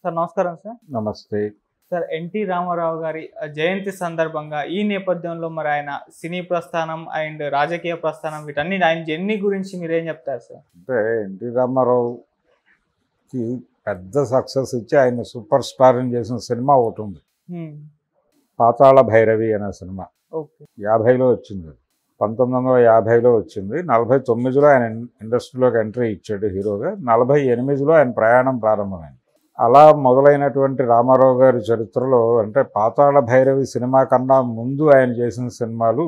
Sir నమస్కారం sir. నమస్తే. Sir NT Ramarao గారి జయంతి సందర్భంగా ఈ నేపథ్యంలో మరి ఆయన సినీ ప్రస్థానం అండ్ రాజకీయ ప్రస్థానం వీటన్ని ఆయన జర్నీ గురించి మీరేం చెప్తారు సార్? అంటే ఎన్టీ రామారావుకి పెద్ద సక్సెస్ ఇచ్చి ఆయన సూపర్ స్టార్ని చేసిన సినిమా ఒకటి ఉంది, పాతాళ భైరవి అనే సినిమా. ఓకే. 50లో వచ్చింది, 1950లో వచ్చింది. 49లో ఆయన ఇండస్ట్రీలోకి ఎంట్రీ ఇచ్చాడు హీరోగా. 48లో ఆయన ప్రయాణం ప్రారంభమైంది. అలా మొదలైనటువంటి రామారావు గారి చరిత్రలో అంటే పాతాళ భైరవి సినిమా కన్నా ముందు ఆయన చేసిన సినిమాలు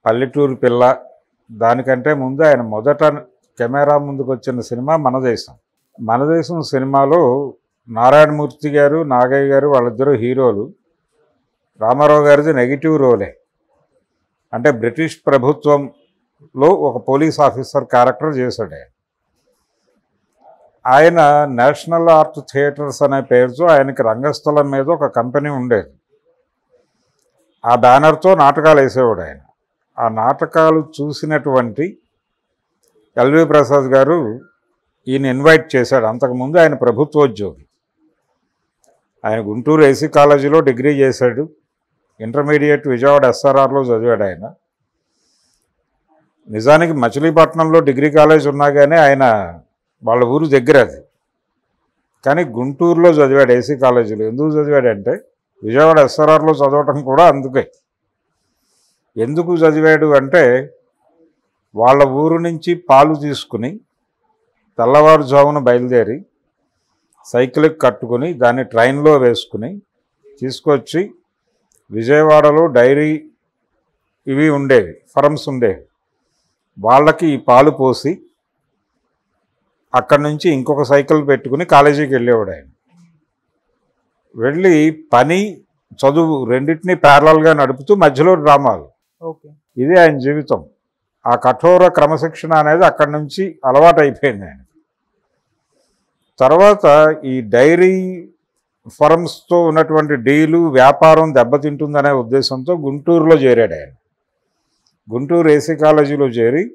పల్లెటూరు పిల్ల, దానికంటే ముందు ఆయన మొదట కెమెరా ముందుకు వచ్చిన సినిమా మనదేశం. మనదేశం సినిమాలో నారాయణమూర్తి గారు, నాగయ్య గారు వాళ్ళిద్దరూ హీరోలు. రామారావు గారిది నెగిటివ్ రోలే, అంటే బ్రిటిష్ ప్రభుత్వంలో ఒక పోలీస్ ఆఫీసర్ క్యారెక్టర్ చేశాడు ఆయన. నేషనల్ ఆర్ట్ థియేటర్స్ అనే పేరుతో ఆయనకి రంగస్థలం మీద ఒక కంపెనీ ఉండేది. ఆ బ్యానర్తో నాటకాలు వేసేవాడు ఆయన. ఆ నాటకాలు చూసినటువంటి ఎల్వి ప్రసాద్ గారు ఈయన ఇన్వైట్ చేశాడు. అంతకుముందు ఆయన ప్రభుత్వోద్యోగి. ఆయన గుంటూరు ఏసీ కాలేజీలో డిగ్రీ చేశాడు. ఇంటర్మీడియట్ విజయవాడ ఎస్ఆర్ఆర్లో చదివాడు ఆయన. నిజానికి మచిలీపట్నంలో డిగ్రీ కాలేజ్ ఉన్నా కానీ ఆయన వాళ్ళ ఊరు దగ్గర అది, కానీ గుంటూరులో చదివాడు ఏసీ కాలేజీలో. ఎందుకు చదివాడంటే విజయవాడ ఎస్ఆర్ఆర్లో చదవటం కూడా అందుకే. ఎందుకు చదివాడు అంటే వాళ్ళ ఊరు నుంచి పాలు తీసుకుని తెల్లవారుజామున బయలుదేరి సైకిల్కి కట్టుకుని దాన్ని ట్రైన్లో వేసుకుని తీసుకొచ్చి విజయవాడలో డైరీ ఇవి ఉండేవి, ఫర్మ్స్ ఉండేవి. వాళ్ళకి ఈ పాలు పోసి అక్కడి నుంచి ఇంకొక సైకిల్ పెట్టుకుని కాలేజీకి వెళ్ళేవాడు ఆయన. వెళ్ళి పని చదువు రెండింటినీ ప్యారలల్గా నడుపుతూ మధ్యలో డ్రామాలు. ఓకే. ఇది ఆయన జీవితం. ఆ కఠోర క్రమశిక్షణ అనేది అక్కడి నుంచి అలవాటు అయిపోయింది ఆయన. తర్వాత ఈ డైరీ ఫర్మ్స్తో ఉన్నటువంటి డీలు వ్యాపారం దెబ్బతింటుందనే ఉద్దేశంతో గుంటూరులో చేరాడు ఆయన. గుంటూరు ఏసీ కాలేజీలో చేరి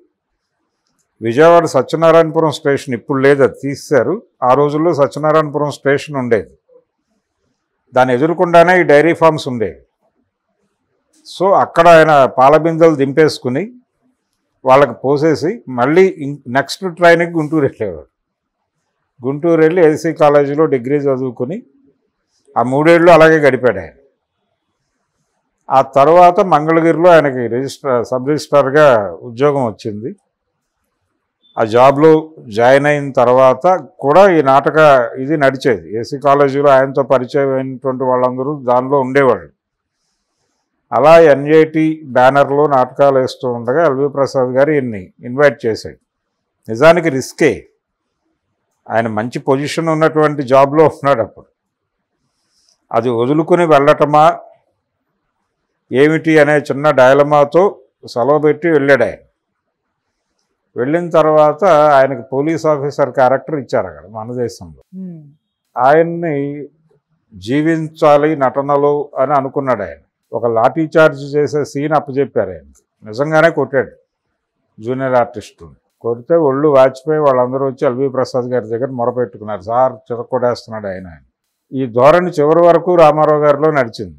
విజయవాడ సత్యనారాయణపురం స్టేషన్, ఇప్పుడు లేదు, అది తీశారు. ఆ రోజుల్లో సత్యనారాయణపురం స్టేషన్ ఉండేది, దాన్ని ఎదుర్కొండానే ఈ డైరీ ఫార్మ్స్ ఉండేవి. సో అక్కడ ఆయన పాలబిందెలు దింపేసుకుని వాళ్ళకి పోసేసి మళ్ళీ నెక్స్ట్ ట్రైన్కి గుంటూరు వెళ్ళేవాడు. గుంటూరు వెళ్ళి ఏసీ కాలేజీలో డిగ్రీ చదువుకుని ఆ 3 ఏళ్ళు అలాగే గడిపాడు ఆయన. ఆ తర్వాత మంగళగిరిలో ఆయనకి సబ్ రిజిస్ట్రార్గా ఉద్యోగం వచ్చింది. ఆ జాబ్లో జాయిన్ అయిన తర్వాత కూడా ఈ నాటక ఇది నడిచేది. ఏసీ కాలేజీలో ఆయనతో పరిచయం అయినటువంటి వాళ్ళందరూ దానిలో ఉండేవాళ్ళు. అలా ఎన్ఐటి బ్యానర్లో నాటకాలు వేస్తూ ఉండగా ఎల్వి ప్రసాద్ గారు ఈయన్ని ఇన్వైట్ చేశాడు. నిజానికి రిస్కే, ఆయన మంచి పొజిషన్ ఉన్నటువంటి జాబ్లో ఉన్నాడు అప్పుడు. అది వదులుకుని వెళ్ళటమా ఏమిటి అనే చిన్న డైలమాతో సెలవు పెట్టి వెళ్ళాడు ఆయన. వెళ్ళిన తర్వాత ఆయనకు పోలీస్ ఆఫీసర్ క్యారెక్టర్ ఇచ్చారు అక్కడ మన దేశంలో. ఆయన్ని జీవించాలి నటనలో అని అనుకున్నాడు ఆయన. ఒక లాఠీ చార్జ్ చేసే సీన్ అప్పచెప్పారు ఆయన. నిజంగానే కొట్టాడు జూనియర్ ఆర్టిస్టు. కొడితే ఒళ్ళు వాచిపోయి వాళ్ళందరూ వచ్చి ఎల్వి ప్రసాద్ గారి దగ్గర మొరపెట్టుకున్నారు, సార్ చిరకొడేస్తున్నాడు ఆయన. ఈ ధోరణి చివరి వరకు రామారావు గారిలో నడిచింది.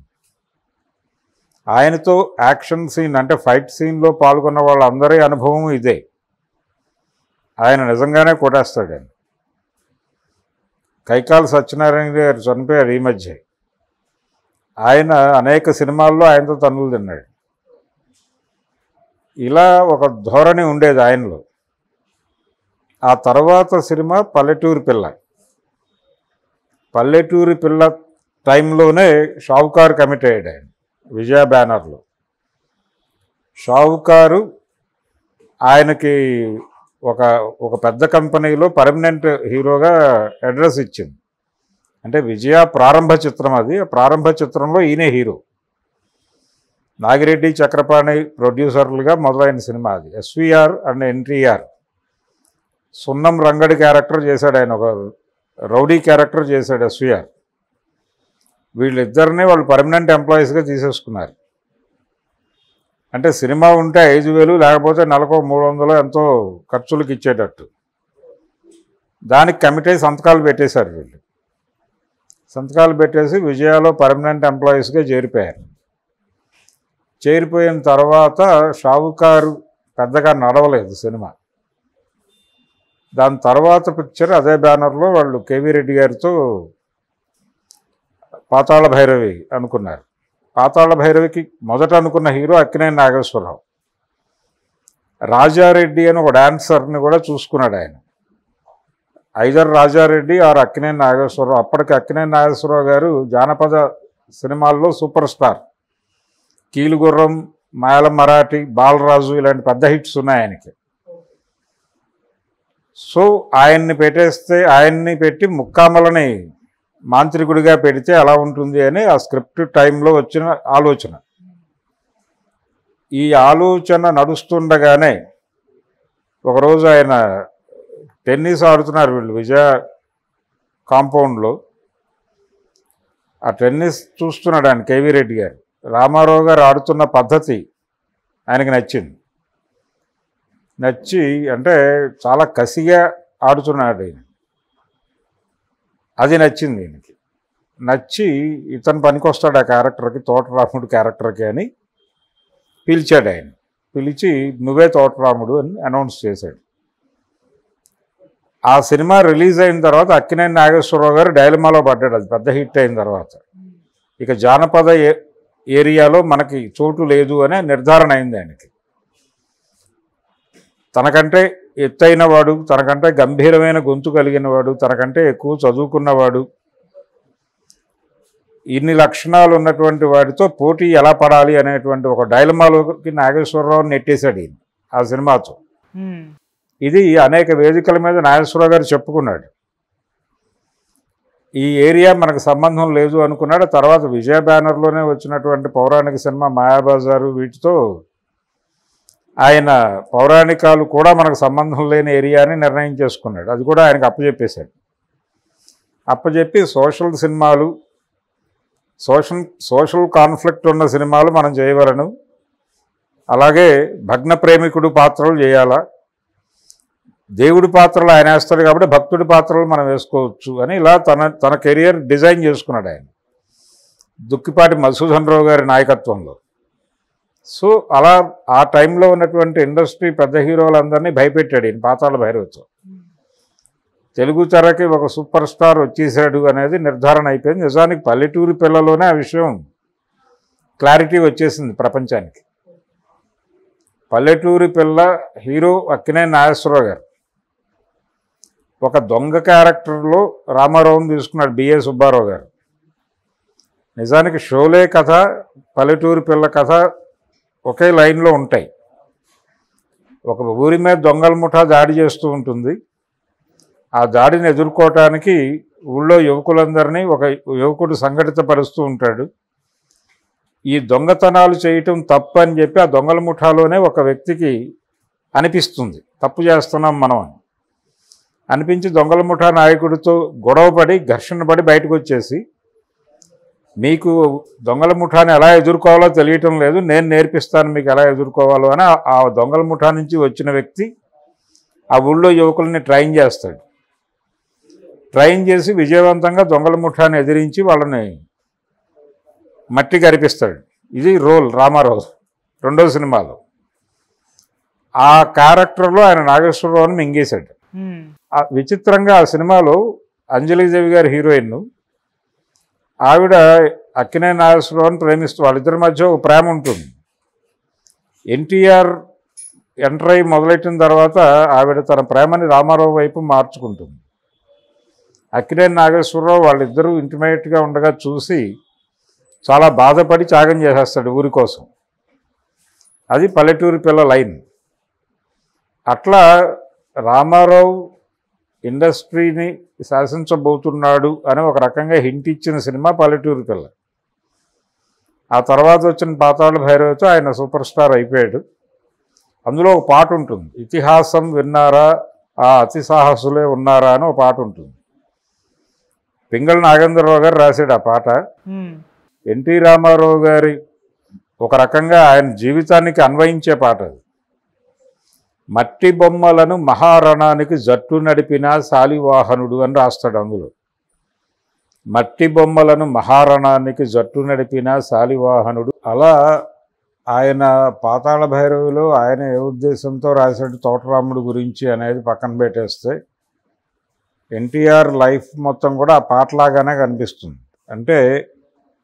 ఆయనతో యాక్షన్ సీన్ అంటే ఫైట్ సీన్లో పాల్గొన్న వాళ్ళందరి అనుభవం ఇదే. ఆయన నిజంగానే కొట్టేస్తాడు ఆయన. కైకాల సత్యనారాయణ గారు చనిపోయారు ఈ మధ్య. ఆయన అనేక సినిమాల్లో ఆయనతో తన్నులు తిన్నాడు. ఇలా ఒక ధోరణి ఉండేది ఆయనలో. ఆ తర్వాత సినిమా పల్లెటూరు పిల్ల. పల్లెటూరు పిల్ల టైంలోనే షావుకారు కమిట్ అయ్యాడు ఆయన విజయ బ్యానర్లో. షావుకారు ఆయనకి ఒక పెద్ద కంపెనీలో పర్మనెంట్ హీరోగా అడ్రస్ ఇచ్చింది. అంటే విజయ ప్రారంభ చిత్రం అది. ఆ ప్రారంభ చిత్రంలో ఈయనే హీరో. నాగిరెడ్డి, చక్రపాణి ప్రొడ్యూసర్లుగా మొదలైన సినిమా అది. SVR and NTR. సున్నం రంగడి క్యారెక్టర్ చేశాడు ఆయన, ఒక రౌడీ క్యారెక్టర్ చేశాడు ఎస్విఆర్. వీళ్ళిద్దరినీ వాళ్ళు పర్మనెంట్ ఎంప్లాయీస్గా తీసేసుకున్నారు. అంటే సినిమా ఉంటే 5,000 లేకపోతే నెలకు 300 ఎంతో ఖర్చులకు ఇచ్చేటట్టు. దానికి కమిటీ సంతకాలు పెట్టేశారు వీళ్ళు. సంతకాలు పెట్టేసి విజయాలో పర్మనెంట్ ఎంప్లాయీస్గా చేరిపోయారు. చేరిపోయిన తర్వాత షావుకారు పెద్దగా నడవలేదు సినిమా. దాని తర్వాత పిక్చర్ అదే బ్యానర్లో వాళ్ళు కేవీ రెడ్డి గారితో పాతాళ భైరవి అనుకున్నారు. పాతాళ భైరవికి మొదట అనుకున్న హీరో అక్కినేని నాగేశ్వరరావు. రాజారెడ్డి అని ఒక డాన్సర్ని కూడా చూసుకున్నాడు ఆయన. Either Rajareddy or Akkineni Nageswararao. అప్పటికి అక్కినేని నాగేశ్వరరావు గారు జానపద సినిమాల్లో సూపర్ స్టార్. కీలుగుర్రం, మాయల మరాఠీ, బాలరాజు ఇలాంటి పెద్ద హిట్స్ ఉన్నాయి ఆయనకి. సో ఆయన్ని పెట్టి ముక్కామలని మాంత్రికుడిగా పెడితే ఎలా ఉంటుంది అని ఆ స్క్రిప్ట్ టైంలో వచ్చిన ఆలోచన. ఈ ఆలోచన నడుస్తుండగానే ఒకరోజు ఆయన టెన్నిస్ ఆడుతున్నారు వీళ్ళు విజయ కాంపౌండ్లో. ఆ టెన్నిస్ చూస్తున్నాడు ఆయన కేవీ రెడ్డి గారు. రామారావు గారు ఆడుతున్న పద్ధతి ఆయనకి నచ్చింది. నచ్చి అంటే చాలా కసిగా ఆడుతున్నాడు ఆయన. అది నచ్చింది ఈయనకి. నచ్చి ఇతను పనికొస్తాడు ఆ క్యారెక్టర్కి, తోటరాముడు క్యారెక్టర్కి అని పిలిచాడు ఆయన. పిలిచి నువ్వే తోటరాముడు అని అనౌన్స్ చేశాడు. ఆ సినిమా రిలీజ్ అయిన తర్వాత అక్కినేని నాగేశ్వరరావు గారు డైలమాలో పడ్డాడు. అది పెద్ద హిట్ అయిన తర్వాత ఇక జానపద ఏరియాలో మనకి చోటు లేదు అనే నిర్ధారణ అయింది ఆయనకి. తనకంటే ఎత్తైన వాడు, తనకంటే గంభీరమైన గొంతు కలిగిన వాడు, తనకంటే ఎక్కువ చదువుకున్నవాడు, ఇన్ని లక్షణాలు ఉన్నటువంటి వాడితో పోటీ ఎలా పడాలి అనేటువంటి ఒక డైలమాలోకి నాగేశ్వరరావు నెట్టేశాడు ఈయన ఆ సినిమాతో. ఇది అనేక వేదికల మీద నాగేశ్వరరావు గారు చెప్పుకున్నాడు. ఈ ఏరియా మనకు సంబంధం లేదు అనుకున్నాడు. తర్వాత విజయ బ్యానర్లోనే వచ్చినటువంటి పౌరాణిక సినిమా మాయాబజారు వీటితో ఆయన పౌరాణికాలు కూడా మనకు సంబంధం లేని ఏరియా అని నిర్ణయం చేసుకున్నాడు. అది కూడా ఆయనకు అప్పచెప్పేశాడు. అప్పచెప్పి సోషల్ సినిమాలు, సోషల్ కాన్ఫ్లిక్ట్ ఉన్న సినిమాలు మనం చేయవలను, అలాగే భగ్న ప్రేమికుడు పాత్రలు చేయాలా, దేవుడి పాత్రలు ఆయన వేస్తాడు కాబట్టి భక్తుడి పాత్రలు మనం వేసుకోవచ్చు అని ఇలా తన కెరియర్ డిజైన్ చేసుకున్నాడు ఆయన దుక్కిపాటి మధుసూదన్ రావు గారి నాయకత్వంలో. సో అలా ఆ టైంలో ఉన్నటువంటి ఇండస్ట్రీ పెద్ద హీరోలందరినీ భయపెట్టాడు ఈయన పాతాళ భైరవితో. తెలుగు తెరకి ఒక సూపర్ స్టార్ వచ్చేసాడు అనేది నిర్ధారణ అయిపోయింది. నిజానికి పల్లెటూరి పిల్లలోనే ఆ విషయం క్లారిటీ వచ్చేసింది ప్రపంచానికి. పల్లెటూరి పిల్ల హీరో అక్కినేని నాగేశ్వరరావు గారు. ఒక దొంగ క్యారెక్టర్లో రామారావుని తీసుకున్నాడు బిఏ సుబ్బారావు గారు. నిజానికి షోలే కథ, పల్లెటూరి పిల్ల కథ ఒకే లైన్లో ఉంటాయి. ఒక ఊరి మీద దొంగల ముఠా దాడి చేస్తూ ఉంటుంది. ఆ దాడిని ఎదుర్కోవటానికి ఊళ్ళో యువకులందరినీ ఒక యువకుడు సంఘటితపరుస్తూ ఉంటాడు. ఈ దొంగతనాలు చేయటం తప్పు అని చెప్పి ఆ దొంగల ముఠాలోనే ఒక వ్యక్తికి అనిపిస్తుంది, తప్పు చేస్తున్నాం మనం అని అనిపించి దొంగల ముఠా నాయకుడితో గొడవపడి ఘర్షణ పడి బయటకు వచ్చేసి, మీకు దొంగల ముఠాని ఎలా ఎదుర్కోవాలో తెలియటం లేదు, నేను నేర్పిస్తాను మీకు ఎలా ఎదుర్కోవాలో అని ఆ దొంగల ముఠా నుంచి వచ్చిన వ్యక్తి ఆ ఊళ్ళో యువకుల్ని ట్రైన్ చేస్తాడు. ట్రైన్ చేసి విజయవంతంగా దొంగల ముఠాని ఎదిరించి వాళ్ళని మట్టి కరిపిస్తాడు. ఇది రోల్ రామారావు రెండో సినిమాలో. ఆ క్యారెక్టర్లో ఆయన నాగేశ్వరరావుని మింగేశాడు. విచిత్రంగా ఆ సినిమాలో అంజలీదేవి గారి హీరోయిన్, ఆవిడ అక్కినేని నాగేశ్వరరావుని ప్రేమిస్తూ వాళ్ళిద్దరి మధ్య ఒక ప్రేమ ఉంటుంది. ఎన్టీఆర్ ఎంటర్ అయ్యి మొదలెట్టిన తర్వాత ఆవిడ తన ప్రేమని రామారావు వైపు మార్చుకుంటుంది. అక్కినేని నాగేశ్వరరావు వాళ్ళిద్దరూ ఇంటిమేట్గా ఉండగా చూసి చాలా బాధపడి త్యాగం చేసేస్తాడు ఊరి కోసం. అది పల్లెటూరి పిల్ల లైన్. అట్లా రామారావు ఇండస్ట్రీని శాసించబోతున్నాడు అని ఒక రకంగా హింట్ ఇచ్చిన సినిమా పల్లెటూరి పిల్ల. ఆ తర్వాత వచ్చిన పాతాళ భైరవితో ఆయన సూపర్ స్టార్ అయిపోయాడు. అందులో ఒక పాట ఉంటుంది, ఇతిహాసం విన్నారా ఆ అతి సాహసులే ఉన్నారా అని ఒక పాట ఉంటుంది. పింగళ నాగేంద్రరావు గారు రాశాడు ఆ పాట. ఎన్టీ రామారావు గారి ఒక రకంగా ఆయన జీవితానికి అన్వయించే పాట అది. మట్టి బొమ్మలను మహారణానికి జట్టు నడిపిన శాలివాహనుడు అని రాస్తాడు అందులో. మట్టి బొమ్మలను మహారణానికి జట్టు నడిపిన శాలివాహనుడు. అలా ఆయన పాతాళ భైరవిలో ఆయన ఏ ఉద్దేశంతో రాశాడు తోటరాముడు గురించి అనేది పక్కన పెట్టేస్తే ఎన్టీఆర్ లైఫ్ మొత్తం కూడా ఆ పాటలాగానే కనిపిస్తుంది. అంటే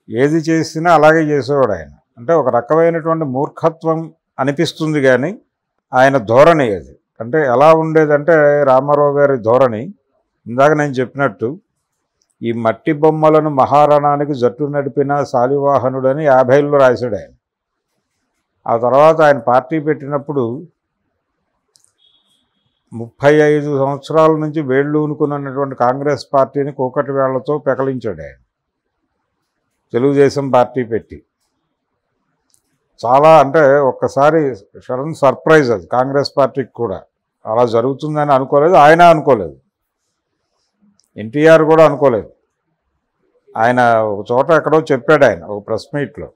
ఏది చేసినా అలాగే చేసేవాడు ఆయన. అంటే ఒక రకమైనటువంటి మూర్ఖత్వం అనిపిస్తుంది, కానీ ఆయన ధోరణి అది. అంటే ఎలా ఉండేదంటే రామారావు గారి ధోరణి ఇందాక నేను చెప్పినట్టు ఈ మట్టి బొమ్మలను మహారణానికి జట్టు నడిపిన శాలివాహనుడని 50లో రాశాడు ఆయన. ఆ తర్వాత ఆయన పార్టీ పెట్టినప్పుడు 35 సంవత్సరాల నుంచి వేళ్ళూనుకున్నటువంటి కాంగ్రెస్ పార్టీని కూకటి వేళ్లతో పెకలించాడు ఆయన తెలుగుదేశం పార్టీ పెట్టి. చాలా అంటే ఒక్కసారి సడన్ సర్ప్రైజ్ అది కాంగ్రెస్ పార్టీకి కూడా. అలా జరుగుతుందని అనుకోలేదు, ఆయన అనుకోలేదు, ఎన్టీఆర్ కూడా అనుకోలేదు. ఆయన ఒక చోట ఎక్కడో చెప్పాడు ఆయన ఒక ప్రెస్ మీట్లో,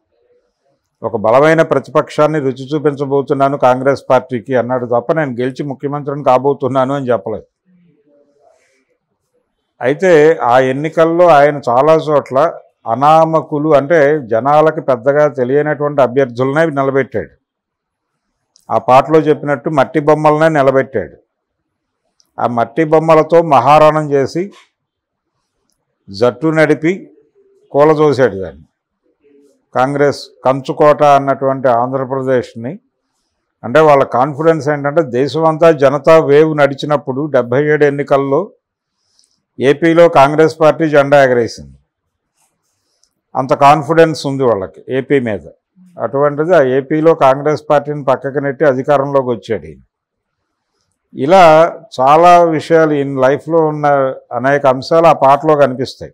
ఒక బలమైన ప్రతిపక్షాన్ని రుచి చూపించబోతున్నాను కాంగ్రెస్ పార్టీకి అన్నాడు తప్ప నేను గెలిచి ముఖ్యమంత్రిని కాబోతున్నాను అని చెప్పలేదు. అయితే ఆ ఎన్నికల్లో ఆయన చాలా చోట్ల అనామకులు అంటే జనాలకి పెద్దగా తెలియనటువంటి అభ్యర్థులనే నిలబెట్టాడు. ఆ పాటలో చెప్పినట్టు మట్టి బొమ్మలనే నిలబెట్టాడు. ఆ మట్టి బొమ్మలతో మహారణం చేసి జట్టు నడిపి కూలజోసాడు దాన్ని. కాంగ్రెస్ కంచుకోట అన్నటువంటి ఆంధ్రప్రదేశ్ని, అంటే వాళ్ళ కాన్ఫిడెన్స్ ఏంటంటే దేశమంతా జనతా వేవ్ నడిచినప్పుడు 77 ఎన్నికల్లో ఏపీలో కాంగ్రెస్ పార్టీ జెండా ఎగరేసింది. అంత కాన్ఫిడెన్స్ ఉంది వాళ్ళకి ఏపీ మీద. అటువంటిది ఆ ఏపీలో కాంగ్రెస్ పార్టీని పక్కకి నెట్టి అధికారంలోకి వచ్చాడు ఈయన. ఇలా చాలా విషయాలు ఈయన లైఫ్లో ఉన్న అనేక అంశాలు ఆ పాటలో కనిపిస్తాయి.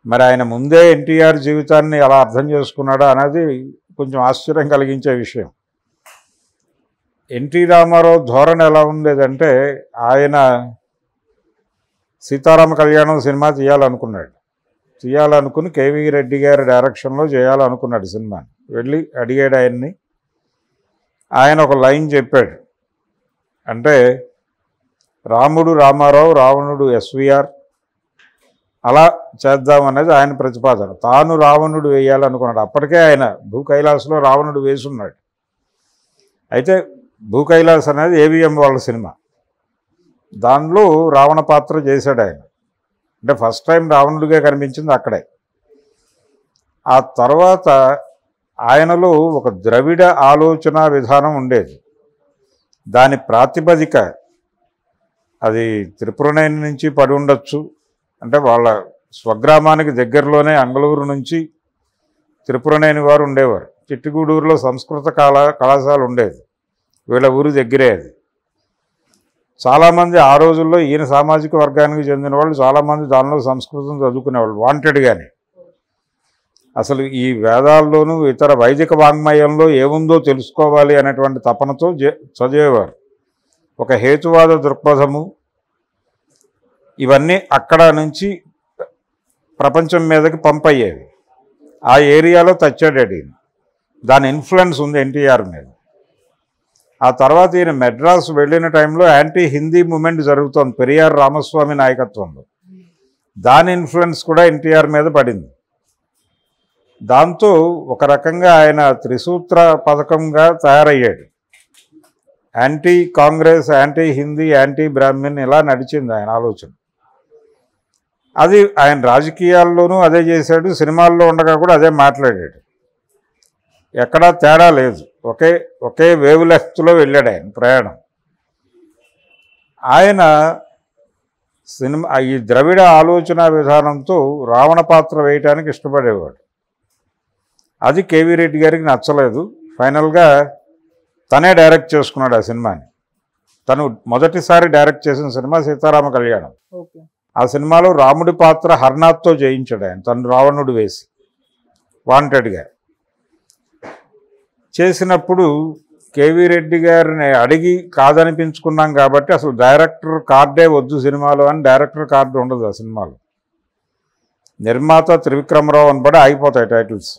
మరి ఆయన ముందే ఎన్టీఆర్ జీవితాన్ని ఎలా అర్థం చేసుకున్నాడో అనేది కొంచెం ఆశ్చర్యం కలిగించే విషయం. ఎన్టీ రామారావు ధోరణి ఎలా ఉండేదంటే ఆయన సీతారామ కళ్యాణం సినిమా తీయాలనుకుని కేవీ రెడ్డి గారి డైరెక్షన్లో చేయాలనుకున్నాడు సినిమాని. వెళ్ళి అడిగాడు ఆయన్ని. ఆయన ఒక లైన్ చెప్పాడు, అంటే రాముడు రామారావు, రావణుడు ఎస్వీఆర్ అలా చేద్దామనేది ఆయన ప్రతిపాదన. తాను రావణుడు వేయాలనుకున్నాడు. అప్పటికే ఆయన భూ కైలాసలో రావణుడు వేసున్నాడు. అయితే భూ కైలాస్ అనేది ఏవిఎం వాళ్ళ సినిమా, దానిలో రావణ పాత్ర చేశాడు ఆయన. అంటే ఫస్ట్ టైం రావణుడిగా కనిపించింది అక్కడే. ఆ తర్వాత ఆయనలో ఒక ద్రవిడ ఆలోచన విధానం ఉండేది. దాని ప్రాతిపదిక అది త్రిపురనేని నుంచి పడి ఉండొచ్చు. అంటే వాళ్ళ స్వగ్రామానికి దగ్గరలోనే అంగళూరు నుంచి త్రిపురనేని వారు ఉండేవారు. చిట్టిగూడూరులో సంస్కృత కళాశాల ఉండేది, వీళ్ళ ఊరు దగ్గరే అది. చాలామంది ఆ రోజుల్లో ఈయన సామాజిక వర్గానికి చెందిన వాళ్ళు చాలామంది దానిలో సంస్కృతం చదువుకునేవాళ్ళు వాంటెడ్గానే. అసలు ఈ వేదాల్లోనూ ఇతర వైదిక వాంగ్మయంలో ఏముందో తెలుసుకోవాలి అనేటువంటి తపనతో చదివేవారు. ఒక హేతువాద దృక్పథము ఇవన్నీ అక్కడ నుంచి ప్రపంచం మీదకి పంపయ్యేవి. ఆ ఏరియాలో తెచ్చాడు ఈయన. దాని ఇన్ఫ్లుయెన్స్ ఉంది ఎన్టీఆర్ మీద. ఆ తర్వాత ఈయన మెడ్రాస్ వెళ్ళిన టైంలో యాంటీ హిందీ మూమెంట్ జరుగుతోంది పెరియార్ రామస్వామి నాయకత్వంలో. దాని ఇన్ఫ్లుయెన్స్ కూడా ఎన్టీఆర్ మీద పడింది. దాంతో ఒక రకంగా ఆయన త్రిసూత్ర పథకంగా తయారయ్యాడు. Anti Congress, anti Hindi, anti Brahman ఇలా నడిచింది ఆయన ఆలోచన. అది ఆయన రాజకీయాల్లోనూ అదే చేశాడు, సినిమాల్లో ఉండగా కూడా అదే మాట్లాడాడు. ఎక్కడా తేడా లేదు, ఒకే వేవ్ లెంగ్త్లో వెళ్ళాడు ఆయన ప్రయాణం. ఆయన సినిమా ఈ ద్రవిడ ఆలోచన విధానంతో రావణ పాత్ర వేయటానికి ఇష్టపడేవాడు. అది కేవీ రెడ్డి గారికి నచ్చలేదు. ఫైనల్గా తనే డైరెక్ట్ చేసుకున్నాడు ఆ సినిమాని. తను మొదటిసారి డైరెక్ట్ చేసిన సినిమా సీతారామ కళ్యాణం. ఆ సినిమాలో రాముడి పాత్ర హర్నాథ్తో చేయించాడు ఆయన, తను రావణుడు వేసి వాంటెడ్గా చేసినప్పుడు. కేవీ రెడ్డి గారిని అడిగి కాదనిపించుకున్నాం కాబట్టి అసలు డైరెక్టర్ కార్డే వద్దు సినిమాలో అని డైరెక్టర్ కార్డు ఉండదు ఆ సినిమాలో. నిర్మాత త్రివిక్రమరావు అని పడి ఆగిపోతాయి టైటిల్స్.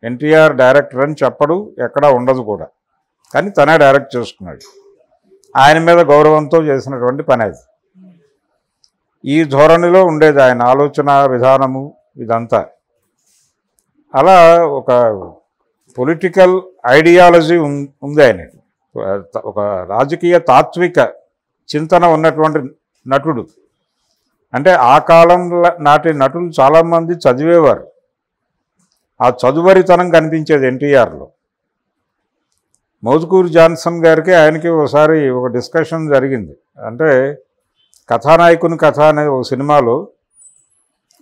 ఎన్టీఆర్ డైరెక్టర్ అని చెప్పడు, ఎక్కడా ఉండదు కూడా. కానీ తనే డైరెక్ట్ చేసుకున్నాడు. ఆయన మీద గౌరవంతో చేసినటువంటి పని అది. ఈ ధోరణిలో ఉండేది ఆయన ఆలోచన విధానము ఇదంతా. అలా ఒక పొలిటికల్ ఐడియాలజీ ఉంది ఆయనకి, ఒక రాజకీయ తాత్విక చింతన ఉన్నటువంటి నటుడు. అంటే ఆ కాలంలో నాటి నటులు చాలామంది చదివేవారు, ఆ చదువరితనం కనిపించేది ఎన్టీఆర్లో. మోదుకూరి జాన్సన్ గారికి ఆయనకి ఒకసారి ఒక డిస్కషన్ జరిగింది. అంటే కథానాయకుని కథ అనే ఒక సినిమాలో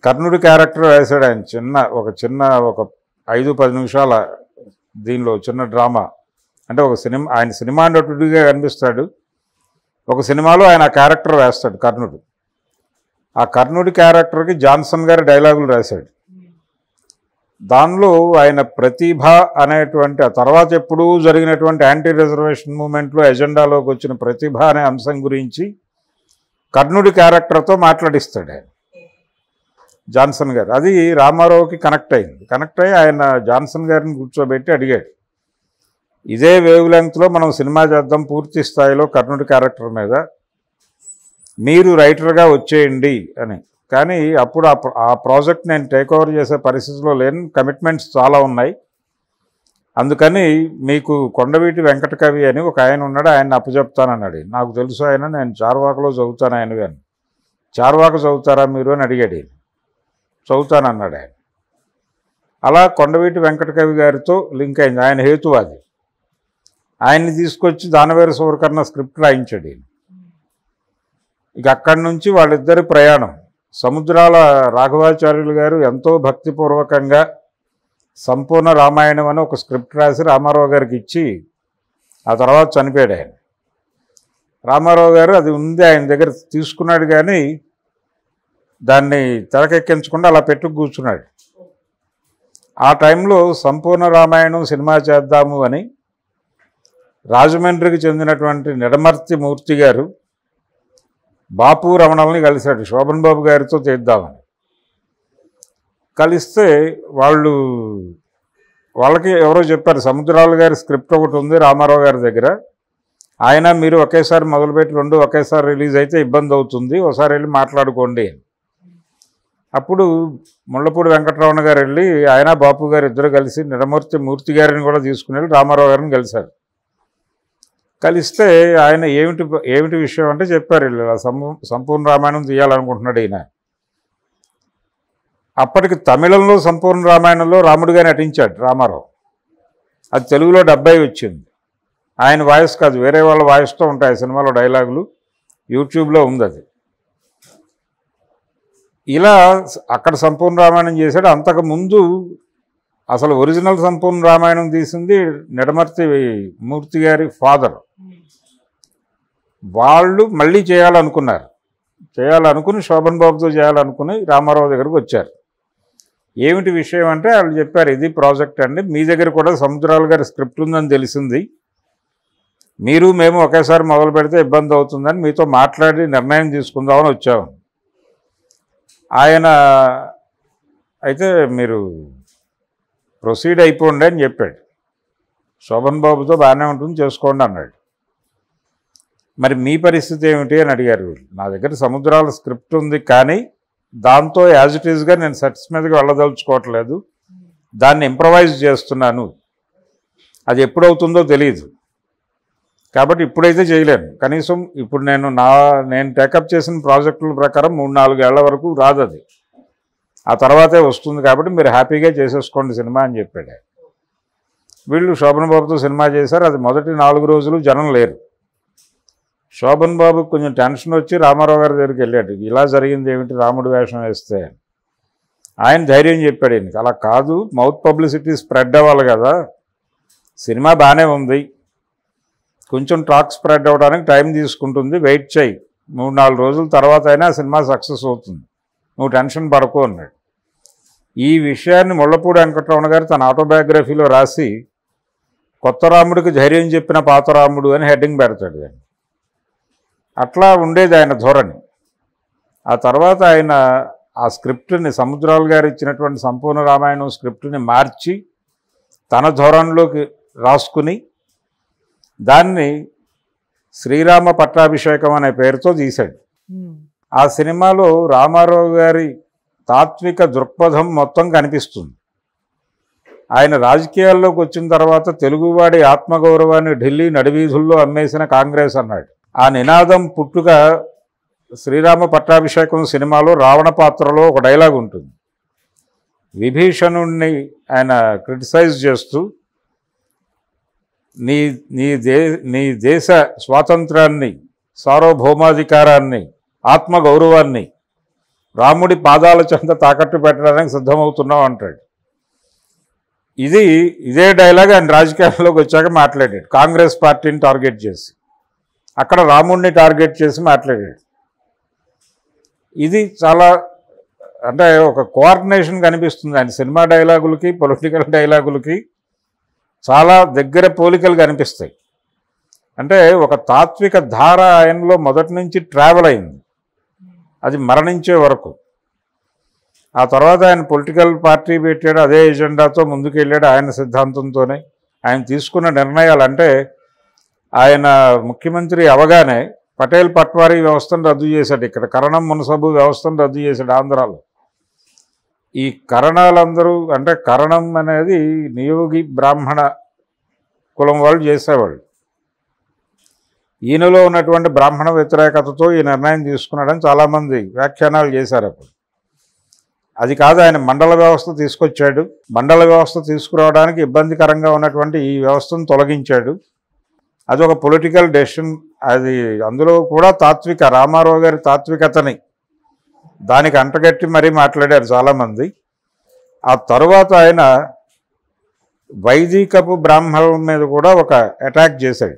కర్ణుడి క్యారెక్టర్ వేశాడు ఆయన. ఒక 5-10 నిమిషాల దీనిలో చిన్న డ్రామా. అంటే ఆయన సినిమా నటుడిగా కనిపిస్తాడు, ఒక సినిమాలో ఆయన ఆ క్యారెక్టర్ వేస్తాడు కర్ణుడు. ఆ కర్ణుడి క్యారెక్టర్కి జాన్సన్ గారు డైలాగులు రాశాడు. దానిలో ఆయన ప్రతిభ అనేటువంటి, ఆ తర్వాత ఎప్పుడూ జరిగినటువంటి యాంటీ రిజర్వేషన్ మూమెంట్లో ఎజెండాలోకి వచ్చిన ప్రతిభ అనే అంశం గురించి కర్ణుడి క్యారెక్టర్తో మాట్లాడిస్తాడు ఆయన, జాన్సన్ గారు. అది రామారావుకి కనెక్ట్ అయ్యి ఆయన జాన్సన్ గారిని కూర్చోబెట్టి అడిగాడు, ఇదే వేవ్ లెంగ్త్లో మనం సినిమా చేద్దాం పూర్తి స్థాయిలో కర్ణుడి క్యారెక్టర్ మీద, మీరు రైటర్గా వచ్చేయండి అని. కానీ అప్పుడు ఆ ప్రాజెక్ట్ నేను టేక్ ఓవర్ చేసే పరిస్థితిలో లేని, కమిట్మెంట్స్ చాలా ఉన్నాయి, అందుకని మీకు కొండవీటి వెంకటకవి అని ఒక ఆయన ఉన్నాడు, ఆయన్ని అప్పచెప్తానన్నాడు. నాకు తెలుసు ఆయన, నేను చార్వాకలో చదువుతాను ఆయన కానీ. చార్వాక చదువుతారా మీరు అని అడిగాడు. చదువుతానన్నాడు ఆయన. అలా కొండవీటి వెంకటకవి గారితో లింక్ అయింది. ఆయన హేతువాది. ఆయన్ని తీసుకొచ్చి దానవేరు సూరకర్ణ స్క్రిప్ట్ రాయించాడు. ఇక అక్కడి నుంచి వాళ్ళిద్దరి ప్రయాణం. సముద్రాల రాఘవాచార్యులు గారు ఎంతో భక్తిపూర్వకంగా సంపూర్ణ రామాయణం అని ఒక స్క్రిప్ట్ రాసి రామారావు గారికి ఇచ్చి ఆ తర్వాత చనిపోయాడు ఆయన. రామారావు గారు అది ఉంది ఆయన దగ్గర తీసుకున్నాడు, కానీ దాన్ని తెరకెక్కించకుండా అలా పెట్టు కూర్చున్నాడు. ఆ టైంలో సంపూర్ణ రామాయణం సినిమా చేద్దాము అని రాజమండ్రికి చెందినటువంటి నిడమర్తి మూర్తి గారు బాపు రమణల్ని కలిశాడు, శోభన్ బాబు గారితో చేద్దామని. కలిస్తే వాళ్ళకి ఎవరో చెప్పారు, సముద్రాల గారి స్క్రిప్ట్ ఒకటి ఉంది రామారావు గారి దగ్గర, ఆయన మీరు ఒకేసారి మొదలుపెట్టి 2 ఒకేసారి రిలీజ్ అయితే ఇబ్బంది అవుతుంది, ఒకసారి వెళ్ళి మాట్లాడుకోండి. అప్పుడు ముళ్ళపూడి వెంకటరమణ గారు వెళ్ళి ఆయన బాపు గారు ఇద్దరు కలిసి నిడమూర్తి మూర్తి గారిని కూడా తీసుకుని వెళ్ళి రామారావు గారిని కలిశారు. కలిస్తే ఆయన ఏమిటి విషయం అంటే చెప్పారు, ఇలా సంపూర్ణ రామాయణం తీయాలనుకుంటున్నాడు ఈయన. అప్పటికి తమిళంలో సంపూర్ణ రామాయణంలో రాముడిగా నటించాడు రామారావు. అది తెలుగులో 70 వచ్చింది. ఆయన వాయిస్ కాదు, వేరే వాళ్ళ వాయిస్తో ఉంటాయి సినిమాలో డైలాగులు, యూట్యూబ్లో ఉంది అది. ఇలా అక్కడ సంపూర్ణ రామాయణం చేశాడు. అంతకుముందు అసలు ఒరిజినల్ సంపూర్ణ రామాయణం తీసింది నిడమర్తి మూర్తి గారి ఫాదర్. వాళ్ళు మళ్ళీ చేయాలనుకుని శోభన్ బాబుతో చేయాలనుకుని రామారావు దగ్గరకు వచ్చారు. ఏమిటి విషయం అంటే వాళ్ళు చెప్పారు, ఇది ప్రాజెక్ట్ అండి, మీ దగ్గర కూడా సముద్రాల గారి స్క్రిప్ట్ ఉందని తెలిసింది, మీరు మేము ఒకేసారి మొదలు పెడితే ఇబ్బంది అవుతుందని మీతో మాట్లాడి నిర్ణయం తీసుకుందామని వచ్చాము. ఆయన అయితే మీరు ప్రొసీడ్ అయిపోండి అని చెప్పాడు. శోభన్ బాబుతో బాగానే ఉంటుంది చేసుకోండి అన్నాడు. మరి మీ పరిస్థితి ఏమిటి అని అడిగారు. నా దగ్గర సముద్రాల స్క్రిప్ట్ ఉంది, కానీ దాంతో యాజ్ ఇట్ ఈజ్గా నేను సెట్స్ మీదకి వెళ్ళదలుచుకోవట్లేదు, దాన్ని ఇంప్రవైజ్ చేస్తున్నాను, అది ఎప్పుడవుతుందో తెలియదు, కాబట్టి ఇప్పుడైతే చేయలేను, కనీసం ఇప్పుడు నేను టేకప్ చేసిన ప్రాజెక్టుల ప్రకారం 3-4 ఏళ్ల వరకు రాదు, అది ఆ తర్వాతే వస్తుంది, కాబట్టి మీరు హ్యాపీగా చేసేసుకోండి సినిమా అని చెప్పాడు. వీళ్ళు శోభన్ బాబుతో సినిమా చేశారు. అది మొదటి 4 రోజులు జనం లేరు. శోభన్ బాబు కొంచెం టెన్షన్ వచ్చి రామారావు గారి దగ్గరికి వెళ్ళాడు, ఇలా జరిగింది ఏమిటి రాముడు వేషం వేస్తే. ఆయన ధైర్యం చెప్పాడు, ఈయనకి అలా కాదు, మౌత్ పబ్లిసిటీ స్ప్రెడ్ అవ్వాలి కదా, సినిమా బాగానే ఉంది, కొంచెం టాక్ స్ప్రెడ్ అవ్వడానికి టైం తీసుకుంటుంది, వెయిట్ చేయి, 3-4 రోజుల తర్వాత అయినా సినిమా సక్సెస్ అవుతుంది, నువ్వు టెన్షన్ పడకు అన్నాడు. ఈ విషయాన్ని ముళ్ళపూడి వెంకటరమణ గారు తన ఆటోబయోగ్రఫీలో రాసి కొత్త రాముడికి ధైర్యం చెప్పిన పాత రాముడు అని హెడ్డింగ్ పెడతాడు. దాన్ని అట్లా ఉండేది ఆయన ధోరణి. ఆ తర్వాత ఆయన ఆ స్క్రిప్ట్ని, సముద్రాలు గారు ఇచ్చినటువంటి సంపూర్ణ రామాయణం స్క్రిప్ట్ని మార్చి తన ధోరణిలోకి రాసుకుని దాన్ని శ్రీరామ పట్టాభిషేకం అనే పేరుతో తీశాడు. ఆ సినిమాలో రామారావు గారి తాత్విక దృక్పథం మొత్తం కనిపిస్తుంది. ఆయన రాజకీయాల్లోకి వచ్చిన తర్వాత తెలుగువాడి ఆత్మగౌరవాన్ని ఢిల్లీ నడివీధుల్లో అమ్మేసిన కాంగ్రెస్ అన్నాడు. ఆ నినాదం పుట్టుక శ్రీరామ పట్టాభిషేకం సినిమాలో రావణ పాత్రలో ఒక డైలాగ్ ఉంటుంది. విభీషణుణ్ణి ఆయన క్రిటిసైజ్ చేస్తూ నీ దేశ స్వాతంత్రాన్ని, సార్వభౌమాధికారాన్ని, ఆత్మగౌరవాన్ని రాముడి పాదాల చెంత తాకట్టు పెట్టడానికి సిద్ధమవుతున్నావు అంటాడు. ఇదే డైలాగ్ ఆయన రాజకీయాల్లోకి వచ్చాక మాట్లాడాడు. కాంగ్రెస్ పార్టీని టార్గెట్ చేసి, అక్కడ రాముడిని టార్గెట్ చేసి మాట్లాడాడు. ఇది చాలా అంటే ఒక కోఆర్డినేషన్ కనిపిస్తుంది. ఆయన సినిమా డైలాగులకి పొలిటికల్ డైలాగులకి చాలా దగ్గర పోలికలు కనిపిస్తాయి. అంటే ఒక తాత్విక ధార ఆయనలో మొదటి నుంచి ట్రావెల్ అయింది, అది మరణించే వరకు. ఆ తర్వాత ఆయన పొలిటికల్ పార్టీ పెట్టాడు, అదే ఎజెండాతో ముందుకెళ్ళాడు. ఆయన సిద్ధాంతంతోనే ఆయన తీసుకున్న నిర్ణయాలు, అంటే ఆయన ముఖ్యమంత్రి అవగానే పటేల్ పట్వారీ వ్యవస్థను రద్దు చేశాడు. ఇక్కడ కరణం మునసబు వ్యవస్థను రద్దు చేశాడు ఆంధ్రాలో. ఈ కరణాలందరూ, అంటే కరణం అనేది నియోగి బ్రాహ్మణ కులం వాళ్ళు చేసేవాళ్ళు. ఈయనలో ఉన్నటువంటి బ్రాహ్మణ వ్యతిరేకతతో ఈ నిర్ణయం తీసుకున్నాడని చాలామంది వ్యాఖ్యానాలు చేశారు. అప్పుడు అది కాదు, ఆయన మండల వ్యవస్థ తీసుకొచ్చాడు. మండల వ్యవస్థ తీసుకురావడానికి ఇబ్బందికరంగా ఉన్నటువంటి ఈ వ్యవస్థను తొలగించాడు. అది ఒక పొలిటికల్ డెసిషన్. అది అందులో కూడా రామారావు గారి తాత్వికతని దానికి అంటగట్టి మరీ మాట్లాడారు చాలామంది. ఆ తరువాత ఆయన వైదికపు బ్రాహ్మణుల మీద కూడా ఒక అటాక్ చేశాడు.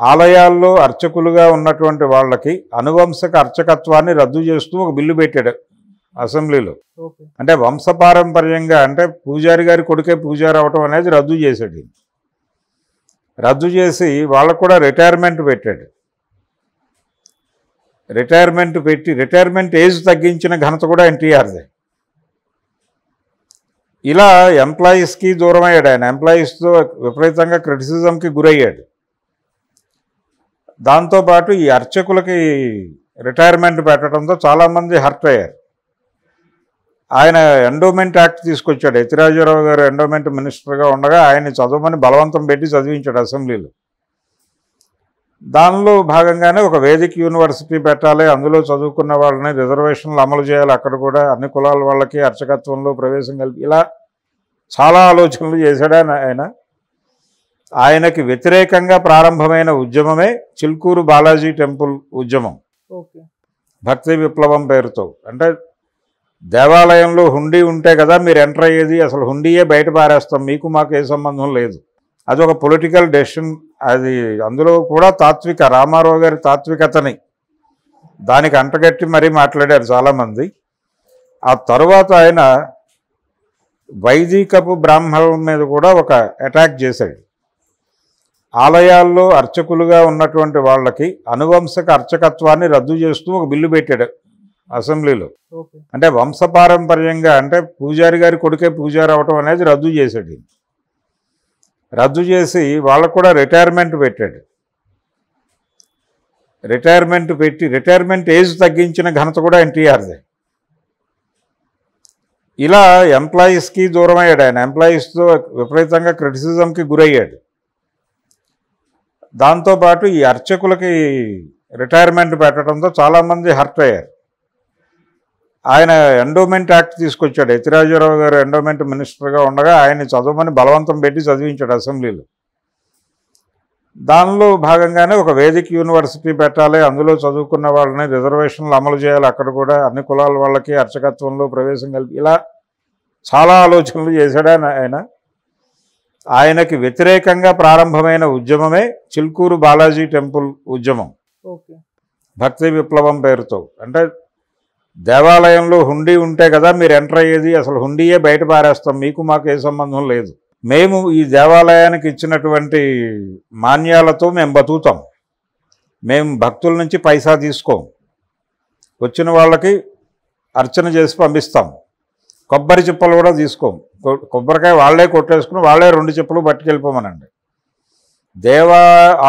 ఆలయాల్లో అర్చకులుగా ఉన్నటువంటి వాళ్ళకి అనువంశక అర్చకత్వాన్ని రద్దు చేస్తూ ఒక బిల్లు పెట్టాడు అసెంబ్లీలో. అంటే వంశపారంపర్యంగా, అంటే పూజారి గారి కొడుకే పూజారి అవటం అనేది రద్దు చేశాడు. రద్దు చేసి వాళ్ళకు కూడా రిటైర్మెంట్ పెట్టాడు. రిటైర్మెంట్ ఏజ్ తగ్గించిన ఘనత కూడా ఎన్టీఆర్దే. ఇలా ఎంప్లాయీస్కి దూరం అయ్యాడు. ఆయన ఎంప్లాయీస్తో విపరీతంగా క్రిటిసిజంకి గురయ్యాడు. దాంతోపాటు ఈ అర్చకులకి రిటైర్మెంట్ పెట్టడంతో చాలామంది హర్ట్ అయ్యారు. ఆయన ఎండోమెంట్ యాక్ట్ తీసుకొచ్చాడు. యతిరాజరావు గారు ఎండోమెంట్ మినిస్టర్గా ఉండగా ఆయన్ని చదవమని బలవంతం పెట్టి చదివించాడు అసెంబ్లీలో. దానిలో భాగంగానే ఒక వేదిక యూనివర్సిటీ పెట్టాలి, అందులో చదువుకున్న వాళ్ళని రిజర్వేషన్లు అమలు చేయాలి, అక్కడ కూడా అన్ని కులాల వాళ్ళకి అర్చకత్వంలో ప్రవేశం కలిపి, ఇలా చాలా ఆలోచనలు చేశాడు ఆయన. ఆయనకి వ్యతిరేకంగా ప్రారంభమైన ఉద్యమమే చిల్కూరు బాలాజీ టెంపుల్ ఉద్యమం, భక్తి విప్లవం పేరుతో. అంటే దేవాలయంలో హుండీ ఉంటే కదా మీరు ఎంటర్ అయ్యేది, అసలు హుండీయే బయట పారేస్తాం, మీకు మాకు ఏ సంబంధం లేదు. అది ఒక పొలిటికల్ డెసిషన్. అది అందులో కూడా రామారావు గారి తాత్వికతని దానికి అంటగట్టి మరీ మాట్లాడారు చాలామంది. ఆ తరువాత ఆయన వైదికపు బ్రాహ్మణుల మీద కూడా ఒక అటాక్ చేశాడు. ఆలయాల్లో అర్చకులుగా ఉన్నటువంటి వాళ్ళకి అనువంశక అర్చకత్వాన్ని రద్దు చేస్తూ ఒక బిల్లు పెట్టాడు అసెంబ్లీలో. అంటే వంశపారంపర్యంగా, అంటే పూజారి గారి కొడుకే పూజారి అవటం అనేది రద్దు చేశాడు. రద్దు చేసి వాళ్ళకు కూడా రిటైర్మెంట్ పెట్టాడు. రిటైర్మెంట్ ఏజ్ తగ్గించిన ఘనత కూడా ఎన్టీఆర్దే. ఇలా ఎంప్లాయీస్కి దూరం అయ్యాడు. ఆయన ఎంప్లాయీస్తో విపరీతంగా క్రిటిసిజంకి గురయ్యాడు. దాంతోపాటు ఈ అర్చకులకి రిటైర్మెంట్ పెట్టడంతో చాలామంది హర్ట్ అయ్యారు. ఆయన ఎండోమెంట్ యాక్ట్ తీసుకొచ్చాడు. యతిరాజరావు గారు ఎండోమెంట్ మినిస్టర్గా ఉండగా ఆయన్ని చదవమని బలవంతం పెట్టి చదివించాడు అసెంబ్లీలో. దానిలో భాగంగానే ఒక వేదిక యూనివర్సిటీ పెట్టాలి, అందులో చదువుకున్న వాళ్ళని రిజర్వేషన్లు అమలు చేయాలి, అక్కడ కూడా అన్ని కులాల వాళ్ళకి అర్చకత్వంలో ప్రవేశం కలిపి, ఇలా చాలా ఆలోచనలు చేశాడు ఆయన. ఆయనకి వ్యతిరేకంగా ప్రారంభమైన ఉద్యమమే చిల్కూరు బాలాజీ టెంపుల్ ఉద్యమం, భక్తి విప్లవం పేరుతో. అంటే దేవాలయంలో హుండీ ఉంటే కదా మీరు ఎంటర్ అయ్యేది, అసలు హుండీయే బయట పారేస్తాం, మీకు మాకు ఏ సంబంధం లేదు, మేము ఈ దేవాలయానికి ఇచ్చినటువంటి మాన్యాలతో మేము బతుకుతాం, మేము భక్తుల నుంచి పైసా తీసుకోం, వచ్చిన వాళ్ళకి అర్చన చేసి పంపిస్తాం, కొబ్బరి చిప్పలు కూడా తీసుకోం, కొబ్బరికాయ వాళ్ళే కొట్టేసుకుని వాళ్ళే 2 చిప్పలు పట్టుకెళ్ళిపోమనండి.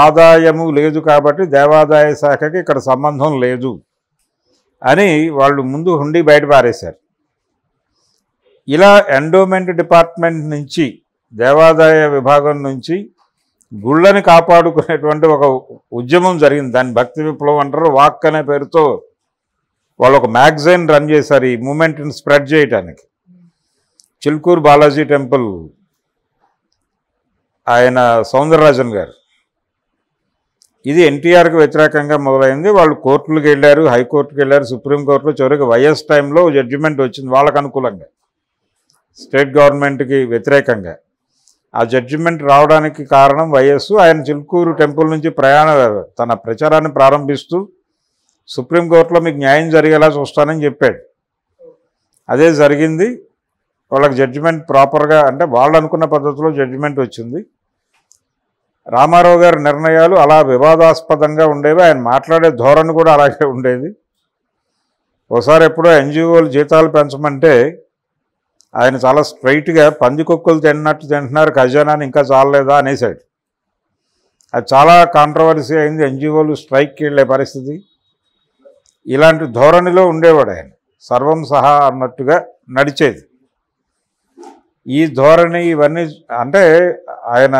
ఆదాయము లేదు కాబట్టి దేవాదాయ శాఖకి ఇక్కడ సంబంధం లేదు అని వాళ్ళు ముందు హుండీ బయట పారేశారు. ఇలా ఎండోమెంట్ డిపార్ట్మెంట్ నుంచి, దేవాదాయ విభాగం నుంచి గుళ్ళని కాపాడుకునేటువంటి ఒక ఉద్యమం జరిగింది. దాన్ని భక్తి విప్లవం అంటారు. వాక్ అనే పేరుతో వాళ్ళు ఒక మ్యాగజైన్ రన్ చేశారు ఈ మూమెంట్ని స్ప్రెడ్ చేయడానికి. చిల్కూరు బాలాజీ టెంపుల్ ఆయన సౌందరరాజన్ గారు, ఇది ఎన్టీఆర్కి వ్యతిరేకంగా మొదలైంది. వాళ్ళు కోర్టులకు వెళ్ళారు, హైకోర్టుకు వెళ్ళారు, సుప్రీంకోర్టులో. చివరికి వైఎస్ టైంలో జడ్జిమెంట్ వచ్చింది వాళ్ళకు అనుకూలంగా, స్టేట్ గవర్నమెంట్కి వ్యతిరేకంగా. ఆ జడ్జిమెంట్ రావడానికి కారణం వైఎస్. ఆయన చిల్కూరు టెంపుల్ నుంచి తన ప్రచారాన్ని ప్రారంభిస్తూ సుప్రీంకోర్టులో మీకు న్యాయం జరిగేలా చూస్తానని చెప్పాడు. అదే జరిగింది. వాళ్ళకి జడ్జిమెంట్ ప్రాపర్గా, అంటే వాళ్ళు అనుకున్న పద్ధతిలో జడ్జిమెంట్ వచ్చింది. రామారావు గారి నిర్ణయాలు అలా వివాదాస్పదంగా ఉండేవి. ఆయన మాట్లాడే ధోరణి కూడా అలాగే ఉండేది. ఒకసారి ఎప్పుడో ఎన్జిఓలు జీతాలు పెంచమంటే ఆయన చాలా స్ట్రైట్గా పందికొక్కులు తిన్నట్టు తింటున్నారు, ఖజానాని ఇంకా చాలలేదా అనేసాడు. అది చాలా కాంట్రవర్సీ అయింది. ఎన్జిఓలు స్ట్రైక్కి వెళ్ళే పరిస్థితి. ఇలాంటి ధోరణిలో ఉండేవాడు ఆయన. సర్వం సహా అన్నట్టుగా నడిచేది ఈ ధోరణి. ఇవన్నీ అంటే ఆయన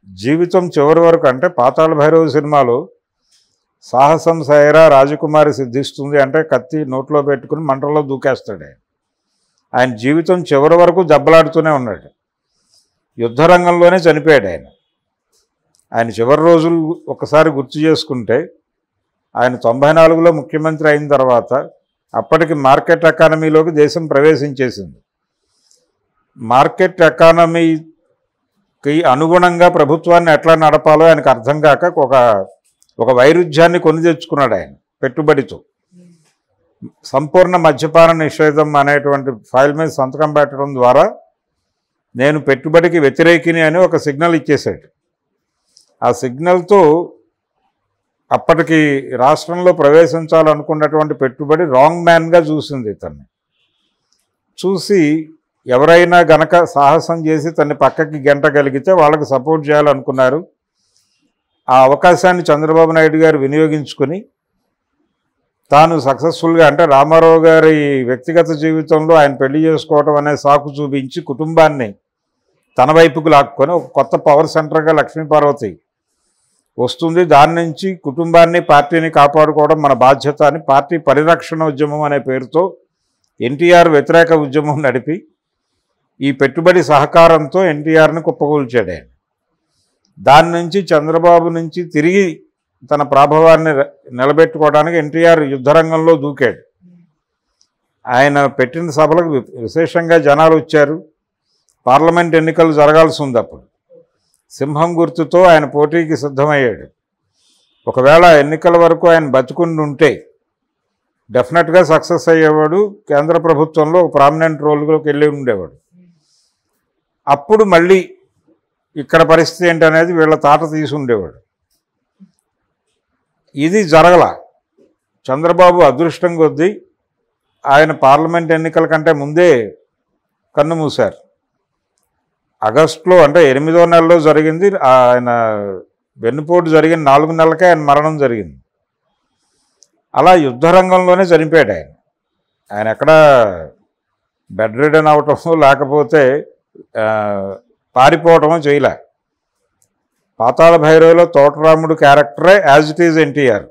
జీవితం చివరి వరకు, అంటే పాతాళ భైరవ సినిమాలో సాహసం సైరా రాజకుమారి సిద్ధిస్తుంది అంటే కత్తి నోట్లో పెట్టుకుని మంటల్లో దూకేస్తాడు ఆయన. ఆయన జీవితం చివరి వరకు దెబ్బలాడుతూనే ఉన్నాడు. యుద్ధరంగంలోనే చనిపోయాడు ఆయన. ఆయన చివరి రోజులు ఒకసారి గుర్తు చేసుకుంటే, ఆయన 94లో ముఖ్యమంత్రి అయిన తర్వాత అప్పటికి మార్కెట్ ఎకానమీలోకి దేశం ప్రవేశించేసింది. మార్కెట్ ఎకానమీకి అనుగుణంగా ప్రభుత్వాన్ని ఎట్లా నడపాలో ఆయనకు అర్థం కాక ఒక వైరుధ్యాన్ని కొని తెచ్చుకున్నాడు ఆయన పెట్టుబడితో. సంపూర్ణ మద్యపాన నిషేధం అనేటువంటి ఫైల్ మీద సంతకం పెట్టడం ద్వారా నేను పెట్టుబడికి వ్యతిరేకిని అని ఒక సిగ్నల్ ఇచ్చేశాడు. ఆ సిగ్నల్తో అప్పటికి రాష్ట్రంలో ప్రవేశించాలనుకున్నటువంటి పెట్టుబడి రాంగ్ మ్యాన్గా చూసింది ఇతన్ని. చూసి ఎవరైనా గనక సాహసం చేసి తన్ని పక్కకి గెంటగలిగితే వాళ్ళకి సపోర్ట్ చేయాలనుకున్నారు. ఆ అవకాశాన్ని చంద్రబాబు నాయుడు గారు వినియోగించుకుని తాను సక్సెస్ఫుల్గా, అంటే రామారావు గారి వ్యక్తిగత జీవితంలో ఆయన పెళ్లి చేసుకోవటం అనే సాకు చూపించి కుటుంబాన్ని తన వైపుకు లాక్కొని ఒక కొత్త పవర్ సెంటర్గా లక్ష్మీపార్వతి వస్తుంది. దాని నుంచి కుటుంబాన్ని పార్టీని కాపాడుకోవడం మన బాధ్యత అని పార్టీ పరిరక్షణ ఉద్యమం అనే పేరుతో ఎన్టీఆర్ వ్యతిరేక ఉద్యమం నడిపి ఈ పెట్టుబడి సహకారంతో ఎన్టీఆర్ని కుప్పకూల్చాడు ఆయన. దాని నుంచి చంద్రబాబు నుంచి తిరిగి తన ప్రాభవాన్ని నిలబెట్టుకోవడానికి ఎన్టీఆర్ యుద్ధరంగంలో దూకాడు. ఆయన పెట్టిన సభలకు విశేషంగా జనాలు వచ్చారు. పార్లమెంట్ ఎన్నికలు జరగాల్సి ఉంది. అప్పుడు సింహం గుర్తుతో ఆయన పోటీకి సిద్ధమయ్యాడు. ఒకవేళ ఎన్నికల వరకు ఆయన బతుకుండి ఉంటే డెఫినెట్గా సక్సెస్ అయ్యేవాడు. కేంద్ర ప్రభుత్వంలో ఒక ప్రామినెంట్ రోల్లోకి వెళ్ళి ఉండేవాడు. అప్పుడు మళ్ళీ ఇక్కడ పరిస్థితి ఏంటనేది వీళ్ళ తాట తీసి ఉండేవాడు. ఇది జరగల. చంద్రబాబు అదృష్టం కొద్దీ ఆయన పార్లమెంట్ ఎన్నికల కంటే ముందే కన్ను మూశారు. ఆగస్టులో, అంటే 8వ నెలలో జరిగింది. ఆయన వెన్నుపోటు జరిగిన 4 నెలలకే ఆయన మరణం జరిగింది. అలా యుద్ధరంగంలోనే చనిపోయాడు ఆయన. ఆయన ఎక్కడ బెడ్ రిడన్ అవటమో లేకపోతే పారిపోవటమో చేయలే. పాతాళ భైరవిలో తోటరాముడు క్యారెక్టరే యాజ్ ఇట్ ఈజ్ ఎన్టీఆర్.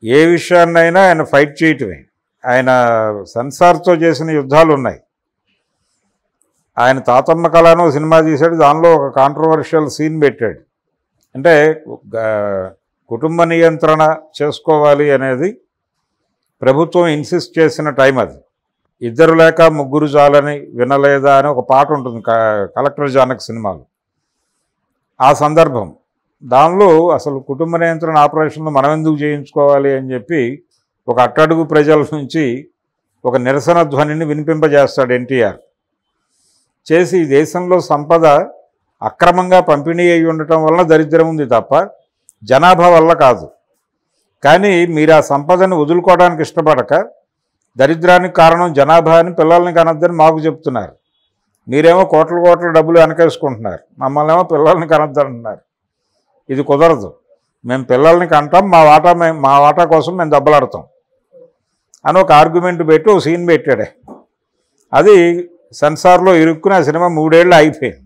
ఏ విషయాన్నైనా ఆయన ఫైట్ చేయటమే. ఆయన సెన్సార్తో చేసిన యుద్ధాలు ఉన్నాయి. ఆయన తాతమ్మ కళను సినిమా తీశాడు. దానిలో ఒక కాంట్రవర్షియల్ సీన్ పెట్టాడు. అంటే కుటుంబ నియంత్రణ చేసుకోవాలి అనేది ప్రభుత్వం ఇన్సిస్ట్ చేసిన టైం అది. 2 లేక 3 చాలని వినలేదా అని ఒక పాట ఉంటుంది కలెక్టర్ జానక్ సినిమాలో. ఆ సందర్భం దానిలో అసలు కుటుంబ నియంత్రణ ఆపరేషన్లు మనం ఎందుకు చేయించుకోవాలి అని చెప్పి ఒక అట్టడుగు ప్రజల నుంచి ఒక నిరసన ధ్వనిని వినిపింపజేస్తాడు ఎన్టీఆర్. చేసి ఈ దేశంలో సంపద అక్రమంగా పంపిణీ అయి ఉండటం వల్ల దరిద్రం ఉంది తప్ప జనాభా వల్ల కాదు. కానీ మీరు ఆ సంపదను వదులుకోవడానికి ఇష్టపడక దరిద్రానికి కారణం జనాభా అని పిల్లల్ని కనొద్దని మాకు చెప్తున్నారు. మీరేమో కోట్ల డబ్బులు వెనకేసుకుంటున్నారు, మమ్మల్ని ఏమో పిల్లల్ని కనొద్దంటున్నారు. ఇది కుదరదు. మేము పిల్లల్ని కంటాం, మా వాటా కోసం మేము దెబ్బలాడతాం అని ఒక ఆర్గ్యుమెంట్ పెట్టి ఒక సీన్ పెట్టాడే. అది సెన్సార్లో ఇరుక్కుని ఆ సినిమా 3 ఏళ్ళు అయిపోయింది.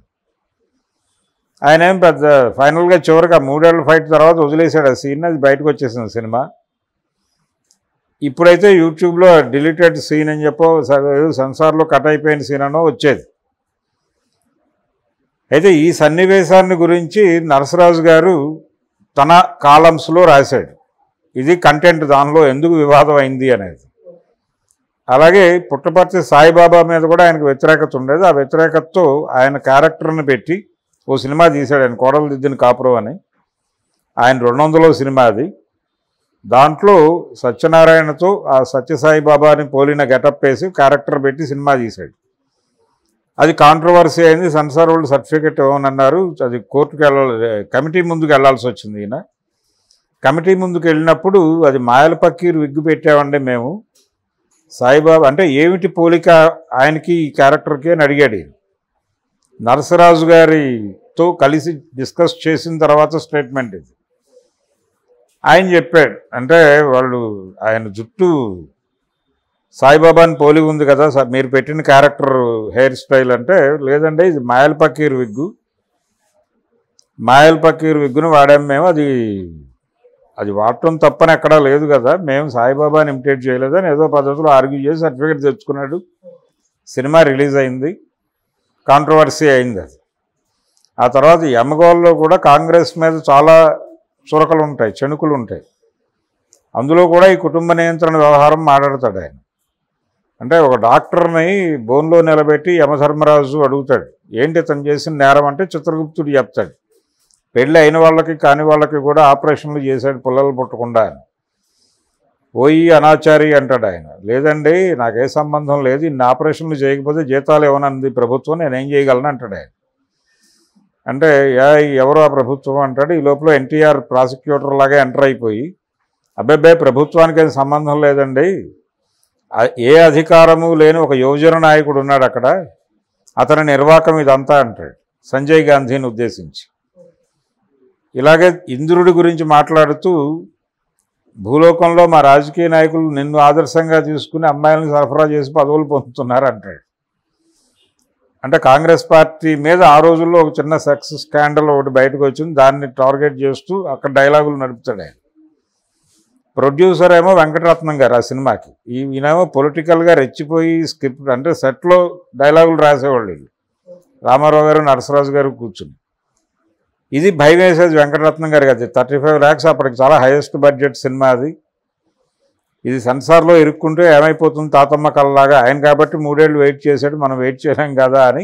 ఆయన ఏం పెద్ద ఫైనల్గా చివరికి ఆ 3 ఏళ్ళ ఫైట్ తర్వాత వదిలేశాడు ఆ సీన్. అది బయటకు వచ్చేసింది సినిమా. ఇప్పుడైతే యూట్యూబ్లో డిలీటెడ్ సీన్ అని చెప్పో సెన్సార్లో కట్ అయిపోయిన సీన్ అనో వచ్చేది. అయితే ఈ సన్నివేశాన్ని గురించి నరసరాజు గారు తన కాలమ్స్లో రాశాడు. ఇది కంటెంట్, దానిలో ఎందుకు వివాదం అయింది అనేది. అలాగే పుట్టపర్తి సాయిబాబా మీద కూడా ఆయనకు వ్యతిరేకత ఉండేది. ఆ వ్యతిరేకతతో ఆయన క్యారెక్టర్ని పెట్టి ఓ సినిమా తీశాడు, ఆయన కోడలు దిద్దిన కాపురం అని. ఆయన 200వ సినిమా అది. దాంట్లో సత్యనారాయణతో ఆ సత్యసాయిబాబాని పోలిన గెటప్ వేసి క్యారెక్టర్ పెట్టి సినిమా తీశాడు. అది కాంట్రవర్సీ అయింది. సెన్సార్ వాళ్ళు సర్టిఫికెట్ ఇవ్వనన్నారు. అది కోర్టుకు కమిటీ ముందుకు వెళ్లాల్సి వచ్చింది. ఈయన కమిటీ ముందుకు వెళ్ళినప్పుడు అది మాయల పక్కీరు విగ్గు పెట్టామండి మేము, సాయిబాబా అంటే ఏమిటి పోలిక ఆయనకి ఈ క్యారెక్టర్కి అని అడిగాడు. నరసరాజు గారితో కలిసి డిస్కస్ చేసిన తర్వాత స్టేట్మెంట్ ఇది. ఆయన చెప్పాడు, అంటే ఆయన జుట్టు సాయిబాబాని పోలి ఉంది కదా సార్, మీరు పెట్టిన క్యారెక్టర్ హెయిర్ స్టైల్ అంటే, లేదండి ఇది మాయల పక్కీరు విగ్గును వాడాము మేము, అది వాడటం తప్పని ఎక్కడా లేదు కదా, మేము సాయిబాబాని ఇమిటేట్ చేయలేదని ఏదో పద్ధతిలో ఆర్గ్యూ చేసి సర్టిఫికేట్ తెచ్చుకున్నాడు. సినిమా రిలీజ్ అయింది, కాంట్రవర్సీ అయింది అది. ఆ తర్వాత యమగోల్లో కూడా కాంగ్రెస్ మీద చాలా చురకలు ఉంటాయి, చెణుకులు ఉంటాయి. అందులో కూడా ఈ కుటుంబ నియంత్రణ వ్యవహారం మాట్లాడతాడు ఆయన. అంటే ఒక డాక్టర్ని బోన్లో నిలబెట్టి యమధర్మరాజు అడుగుతాడు, ఏంటి తను చేసిన నేరం అంటే చిత్రగుప్తుడు చెప్తాడు, పెళ్ళి అయిన వాళ్ళకి కాని వాళ్ళకి కూడా ఆపరేషన్లు చేశాడు పిల్లలు పుట్టకుండా అని. పోయి అనాచారి అంటాడు ఆయన. లేదండి నాకే సంబంధం లేదు, ఇన్ని ఆపరేషన్లు చేయకపోతే జీతాలు ఇవ్వనంది ప్రభుత్వం, నేనేం చేయగలను అంటాడు ఆయన. అంటే ఎవరు ఆ ప్రభుత్వం అంటాడు. ఈ లోపల ఎన్టీఆర్ ప్రాసిక్యూటర్ లాగా ఎంటర్ అయిపోయి, అబ్బాయి ప్రభుత్వానికి ఏం సంబంధం లేదండి, ఏ అధికారము లేని ఒక యువజన నాయకుడు ఉన్నాడు అక్కడ, అతని నిర్వాకం ఇదంతా అంటాడు సంజయ్ గాంధీని ఉద్దేశించి. ఇలాగే ఇంద్రుడి గురించి మాట్లాడుతూ, భూలోకంలో మా రాజకీయ నాయకులు నిన్ను ఆదర్శంగా తీసుకుని అమ్మాయిలను సరఫరా చేసి పదవులు పొందుతున్నారు అంటాడు. అంటే కాంగ్రెస్ పార్టీ మీద ఆ రోజుల్లో ఒక చిన్న సెక్స్ స్కాండల్ ఒకటి బయటకు వచ్చింది, దాన్ని టార్గెట్ చేస్తూ అక్కడ డైలాగులు నడుపుతాడు ఆయన. ప్రొడ్యూసర్ ఏమో వెంకటరత్నం గారు ఆ సినిమాకి, ఈయనేమో పొలిటికల్గా రెచ్చిపోయి స్క్రిప్ట్ అంటే సెట్లో డైలాగులు రాసేవాళ్ళు వీళ్ళు, రామారావు గారు నరసరాజు గారు కూర్చుని. ఇది భయం వేసేది వెంకటరత్నం గారికి. అది 35 lakhs అప్పటికి చాలా హైయెస్ట్ బడ్జెట్ సినిమా అది. ఇది సెన్సార్లో ఇరుక్కుంటే ఏమైపోతుంది తాతమ్మ కళ్ళలాగా, ఆయన కాబట్టి 3 ఏళ్ళు వెయిట్ చేశాడు, మనం వెయిట్ చేయలేం కదా అని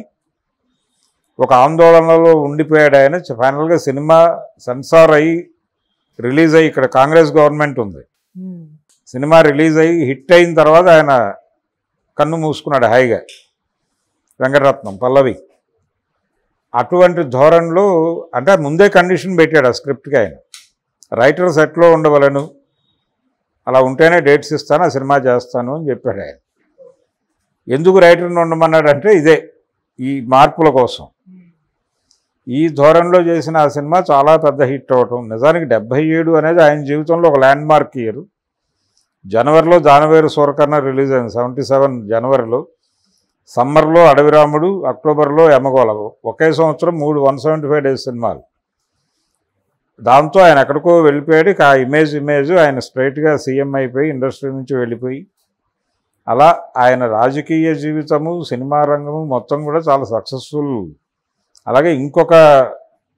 ఒక ఆందోళనలో ఉండిపోయాడు ఆయన. ఫైనల్గా సినిమా సెన్సార్ అయ్యి రిలీజ్ అయ్యి, ఇక్కడ కాంగ్రెస్ గవర్నమెంట్ ఉంది, సినిమా రిలీజ్ అయ్యి హిట్ అయిన తర్వాత ఆయన కన్ను మూసుకున్నాడు హాయిగా, వెంకటరత్నం పల్లవి. అటువంటి ధోరణిలో అంటే ముందే కండిషన్ పెట్టాడు ఆ స్క్రిప్ట్కి ఆయన, రైటర్ సెట్లో ఉండవలను, అలా ఉంటేనే డేట్స్ ఇస్తాను, ఆ సినిమా చేస్తాను అని చెప్పాడు ఆయన. ఎందుకు రైటర్ని ఉండమన్నాడంటే ఇదే, ఈ మార్పుల కోసం. ఈ ధోరణిలో చేసిన ఆ సినిమా చాలా పెద్ద హిట్ అవ్వటం. నిజానికి 77 అనేది ఆయన జీవితంలో ఒక ల్యాండ్ మార్క్ ఇయర్. జనవరిలో దానవేరు సూరకర్ణ రిలీజ్ అయింది, 77 జనవరిలో. సమ్మర్లో అడవిరాముడు, అక్టోబర్లో యమగోళ. ఒకే సంవత్సరం 3 175 days సినిమాలు. దాంతో ఆయన ఎక్కడికో వెళ్ళిపోయాడు. ఆ ఇమేజ్ ఆయన స్ట్రైట్గా సీఎం అయిపోయి ఇండస్ట్రీ నుంచి వెళ్ళిపోయి, అలా ఆయన రాజకీయ జీవితము, సినిమా రంగము మొత్తం కూడా చాలా సక్సెస్ఫుల్. అలాగే ఇంకొక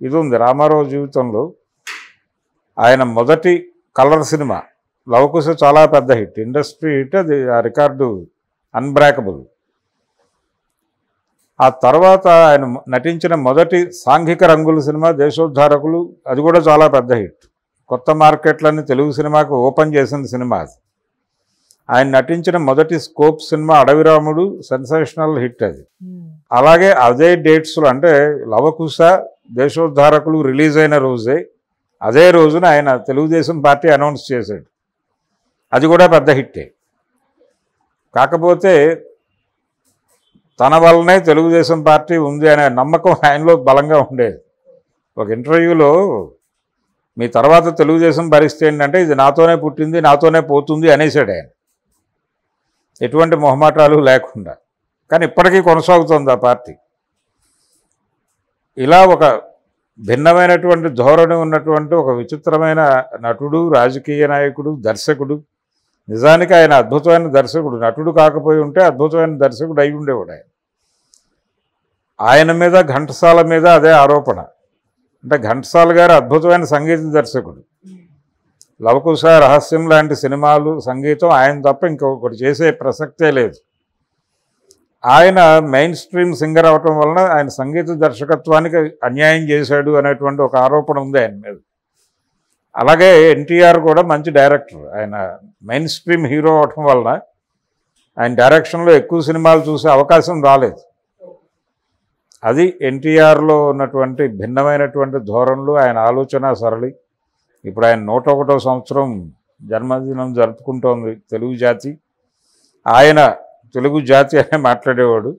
ఇది ఉంది రామారావు జీవితంలో, ఆయన మొదటి కలర్ సినిమా లవకుశ చాలా పెద్ద హిట్, ఇండస్ట్రీ హిట్. అది ఆ రికార్డు అన్బ్రేకబుల్. ఆ తర్వాత ఆయన నటించిన మొదటి సాంఘిక రంగుల సినిమా దేశోద్ధారకులు, అది కూడా చాలా పెద్ద హిట్. కొత్త మార్కెట్లని తెలుగు సినిమాకు ఓపెన్ చేసిన సినిమా అది. ఆయన నటించిన మొదటి scope cinema Adavi Ramudu, sensational hit అది. అలాగే అదే డేట్స్లో అంటే లవకుశ, దేశోద్ధారకులు రిలీజ్ అయిన రోజే, అదే రోజున ఆయన తెలుగుదేశం పార్టీ అనౌన్స్ చేశాడు, అది కూడా పెద్ద హిట్టే. కాకపోతే తన వల్లనే తెలుగుదేశం పార్టీ ఉంది అనే నమ్మకం ఆయనలో బలంగా ఉండేది. ఒక ఇంటర్వ్యూలో మీ తర్వాత తెలుగుదేశం పరిస్థితి ఏంటంటే ఇది నాతోనే పుట్టింది నాతోనే పోతుంది అనేసాడు ఆయన, ఎటువంటి మొహమాటాలు లేకుండా. కానీ ఇప్పటికీ కొనసాగుతుంది ఆ పార్టీ. ఇలా ఒక భిన్నమైనటువంటి ధోరణి ఉన్నటువంటి ఒక విచిత్రమైన నటుడు, రాజకీయ నాయకుడు, దర్శకుడు. నిజానికి ఆయన అద్భుతమైన దర్శకుడు, నటుడు కాకపోయి ఉంటే అద్భుతమైన దర్శకుడు అయి ఉండేవాడు ఆయన. ఆయన మీద ఘంటసాల మీద అదే ఆరోపణ. అంటే ఘంటసాల గారు అద్భుతమైన సంగీత దర్శకుడు, లవకుశ, రహస్యం లాంటి సినిమాలు, సంగీతం ఆయన తప్ప ఇంకొకటి చేసే ప్రసక్తే లేదు. ఆయన మెయిన్ స్ట్రీమ్ సింగర్ అవటం వలన ఆయన సంగీత దర్శకత్వానికి అన్యాయం చేశాడు అనేటువంటి ఒక ఆరోపణ ఉంది ఆయన మీద. అలాగే ఎన్టీఆర్ కూడా మంచి డైరెక్టర్, ఆయన మెయిన్ స్ట్రీమ్ హీరో అవటం వలన ఆయన డైరెక్షన్లో ఎక్కువ సినిమాలు చూసే అవకాశం రాలేదు. అది ఎన్టీఆర్లో ఉన్నటువంటి భిన్నమైనటువంటి ధోరణులు, ఆయన ఆలోచన సరళి. ఇప్పుడు ఆయన 101వ సంవత్సరం జన్మదినం జరుపుకుంటోంది తెలుగు జాతి. ఆయన తెలుగు జాతి అనే మాట్లాడేవాడు.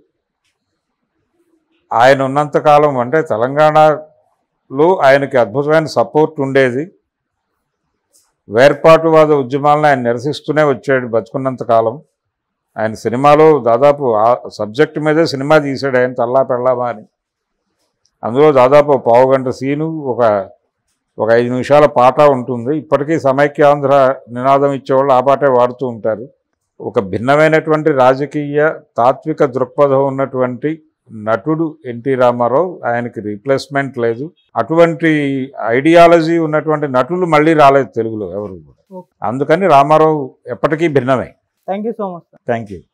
ఆయన ఉన్నంతకాలం అంటే తెలంగాణలో ఆయనకి అద్భుతమైన సపోర్ట్ ఉండేది. వేర్పాటువాద ఉద్యమాలను ఆయన నిరసిస్తూనే వచ్చాడు బతుకున్నంతకాలం. ఆయన సినిమాలో దాదాపు ఆ సబ్జెక్ట్ మీదే సినిమా తీశాడు ఆయన, తల్లా పెళ్ళామా అని. అందులో దాదాపు పావుగంట సీను, ఒక 5 నిమిషాల పాట ఉంటుంది. ఇప్పటికీ సమైక్యాంధ్ర నినాదం ఇచ్చేవాళ్ళు ఆ పాటే వాడుతూ ఉంటారు. ఒక భిన్నమైనటువంటి రాజకీయ తాత్విక దృక్పథం ఉన్నటువంటి నటుడు ఎన్టీ రామారావు, ఆయనకి రీప్లేస్మెంట్ లేదు. అటువంటి ఐడియాలజీ ఉన్నటువంటి నటులు మళ్ళీ రాలేదు తెలుగులో ఎవరు కూడా. అందుకని రామారావు ఎప్పటికీ భిన్నమే. Thank you so much. Thank you.